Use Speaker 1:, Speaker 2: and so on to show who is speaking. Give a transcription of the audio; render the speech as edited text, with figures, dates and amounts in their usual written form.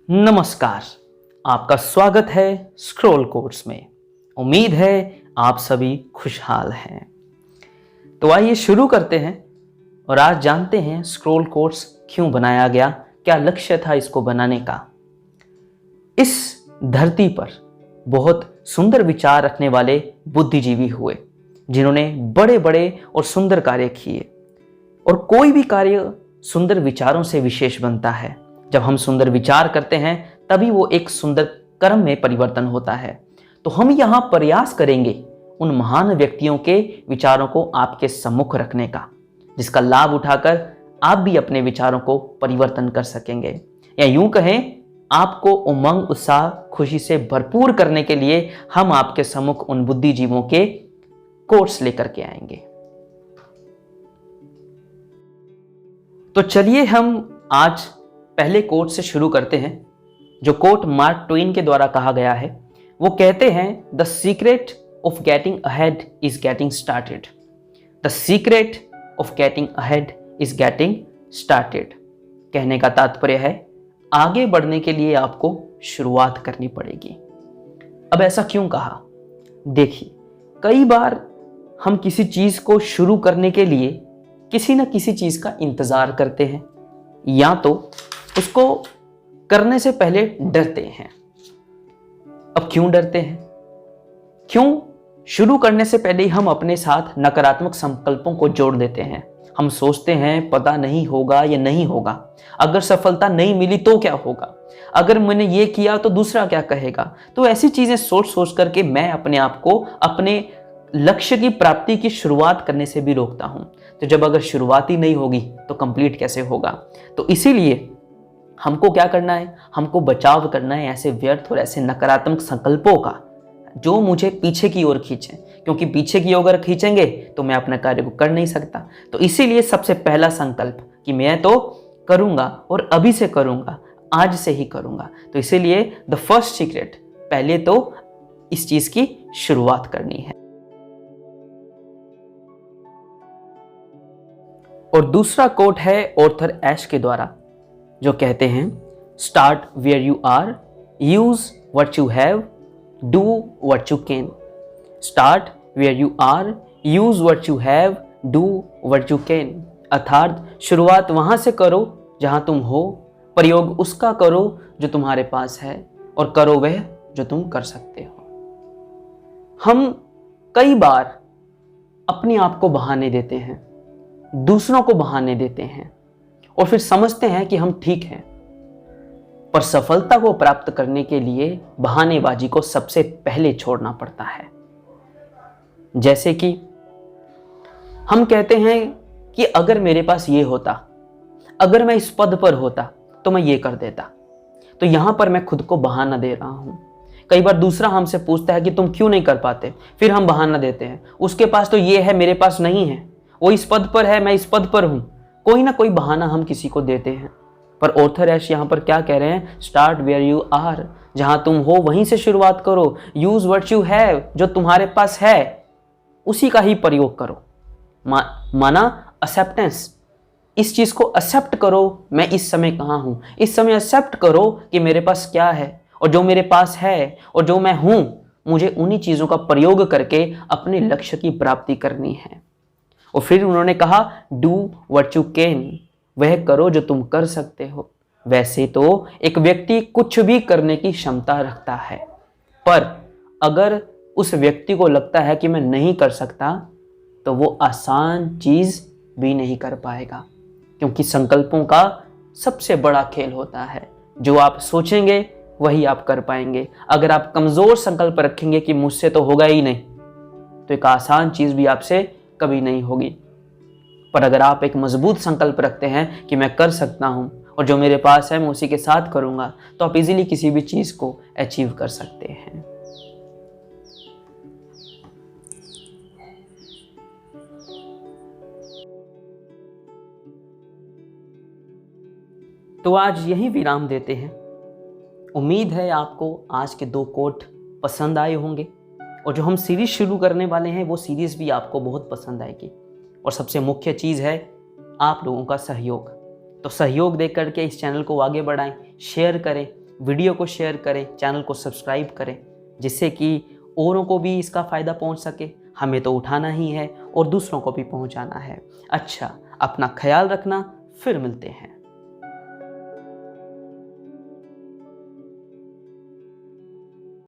Speaker 1: नमस्कार। आपका स्वागत है स्क्रॉल कोर्स में। उम्मीद है आप सभी खुशहाल हैं। तो आइए शुरू करते हैं और आज जानते हैं स्क्रॉल कोर्स क्यों बनाया गया, क्या लक्ष्य था इसको बनाने का। इस धरती पर बहुत सुंदर विचार रखने वाले बुद्धिजीवी हुए जिन्होंने बड़े बड़े और सुंदर कार्य किए, और कोई भी कार्य सुंदर विचारों से विशेष बनता है। जब हम सुंदर विचार करते हैं तभी वो एक सुंदर कर्म में परिवर्तन होता है। तो हम यहाँ प्रयास करेंगे उन महान व्यक्तियों के विचारों को आपके सम्मुख रखने का, जिसका लाभ उठाकर आप भी अपने विचारों को परिवर्तन कर सकेंगे, या यूं कहें आपको उमंग, उत्साह, खुशी से भरपूर करने के लिए हम आपके सम्मुख उन बुद्धिजीवों के कोर्स लेकर के आएंगे। तो चलिए हम आज पहले कोट से शुरू करते हैं, जो कोट मार्क ट्वेन के द्वारा कहा गया है। वो कहते हैं, the secret of getting ahead is getting started. The secret of getting ahead is getting started. कहने का तात्पर्य है आगे बढ़ने के लिए आपको शुरुआत करनी पड़ेगी। अब ऐसा क्यों कहा? देखिए, कई बार हम किसी चीज को शुरू करने के लिए किसी न किसी चीज का इंतजार करते हैं, या तो उसको करने से पहले डरते हैं। अब क्यों डरते हैं? क्यों शुरू करने से पहले ही हम अपने साथ नकारात्मक संकल्पों को जोड़ देते हैं। हम सोचते हैं पता नहीं होगा या नहीं होगा, अगर सफलता नहीं मिली तो क्या होगा, अगर मैंने ये किया तो दूसरा क्या कहेगा। तो ऐसी चीजें सोच सोच करके मैं अपने आप को अपने लक्ष्य की प्राप्ति की शुरुआत करने से भी रोकता हूं। तो जब अगर शुरुआत ही नहीं होगी तो कंप्लीट कैसे होगा? तो इसीलिए हमको क्या करना है, हमको बचाव करना है ऐसे व्यर्थ और ऐसे नकारात्मक संकल्पों का जो मुझे पीछे की ओर खींचे, क्योंकि पीछे की ओर खींचेंगे तो मैं अपने कार्य को कर नहीं सकता। तो इसीलिए सबसे पहला संकल्प कि मैं तो करूंगा और अभी से करूंगा, आज से ही करूंगा। तो इसीलिए द फर्स्ट सीक्रेट, पहले तो इस चीज की शुरुआत करनी है। और दूसरा कोट है ऑर्थर एश के द्वारा, जो कहते हैं, start where you are, use what you have, do what you can. Start where you are, use what you have, do what you can. अर्थात शुरुआत वहां से करो जहां तुम हो, प्रयोग उसका करो जो तुम्हारे पास है, और करो वह जो तुम कर सकते हो। हम कई बार अपने आप को बहाने देते हैं, दूसरों को बहाने देते हैं, और फिर समझते हैं कि हम ठीक हैं। पर सफलता को प्राप्त करने के लिए बहानेबाजी को सबसे पहले छोड़ना पड़ता है। जैसे कि हम कहते हैं कि अगर मेरे पास ये होता, अगर मैं इस पद पर होता तो मैं ये कर देता। तो यहां पर मैं खुद को बहाना दे रहा हूं। कई बार दूसरा हमसे पूछता है कि तुम क्यों नहीं कर पाते, फिर हम बहाना देते हैं, उसके पास तो ये है मेरे पास नहीं है, वो इस पद पर है मैं इस पद पर हूं। कोई ना कोई बहाना हम किसी को देते हैं। पर ऑर्थर एश यहाँ पर क्या कह रहे हैं? स्टार्ट वेयर यू आर, जहां तुम हो वहीं से शुरुआत करो। यूज व्हाट यू हैव, जो तुम्हारे पास है उसी का ही प्रयोग करो। माना एक्सेप्टेंस, इस चीज को एक्सेप्ट करो, मैं इस समय कहाँ हूं, इस समय एक्सेप्ट करो कि मेरे पास क्या है, और जो मेरे पास है और जो मैं हूं, मुझे उन्हीं चीजों का प्रयोग करके अपने लक्ष्य की प्राप्ति करनी है। और फिर उन्होंने कहा, डू व्हाट यू कैन, वह करो जो तुम कर सकते हो। वैसे तो एक व्यक्ति कुछ भी करने की क्षमता रखता है, पर अगर उस व्यक्ति को लगता है कि मैं नहीं कर सकता, तो वो आसान चीज भी नहीं कर पाएगा। क्योंकि संकल्पों का सबसे बड़ा खेल होता है, जो आप सोचेंगे वही आप कर पाएंगे। अगर आप कमजोर संकल्प रखेंगे कि मुझसे तो होगा ही नहीं, तो एक आसान चीज भी आपसे कभी नहीं होगी। पर अगर आप एक मजबूत संकल्प रखते हैं कि मैं कर सकता हूं और जो मेरे पास है मैं उसी के साथ करूंगा, तो आप इजीली किसी भी चीज को अचीव कर सकते हैं। तो आज यही विराम देते हैं। उम्मीद है आपको आज के 2 कोट पसंद आए होंगे, और जो हम सीरीज शुरू करने वाले हैं वो सीरीज भी आपको बहुत पसंद आएगी। और सबसे मुख्य चीज़ है आप लोगों का सहयोग। तो सहयोग दे करके इस चैनल को आगे बढ़ाएं, शेयर करें, वीडियो को शेयर करें, चैनल को सब्सक्राइब करें, जिससे कि औरों को भी इसका फ़ायदा पहुंच सके। हमें तो उठाना ही है और दूसरों को भी पहुंचाना है। अच्छा, अपना ख्याल रखना, फिर मिलते हैं।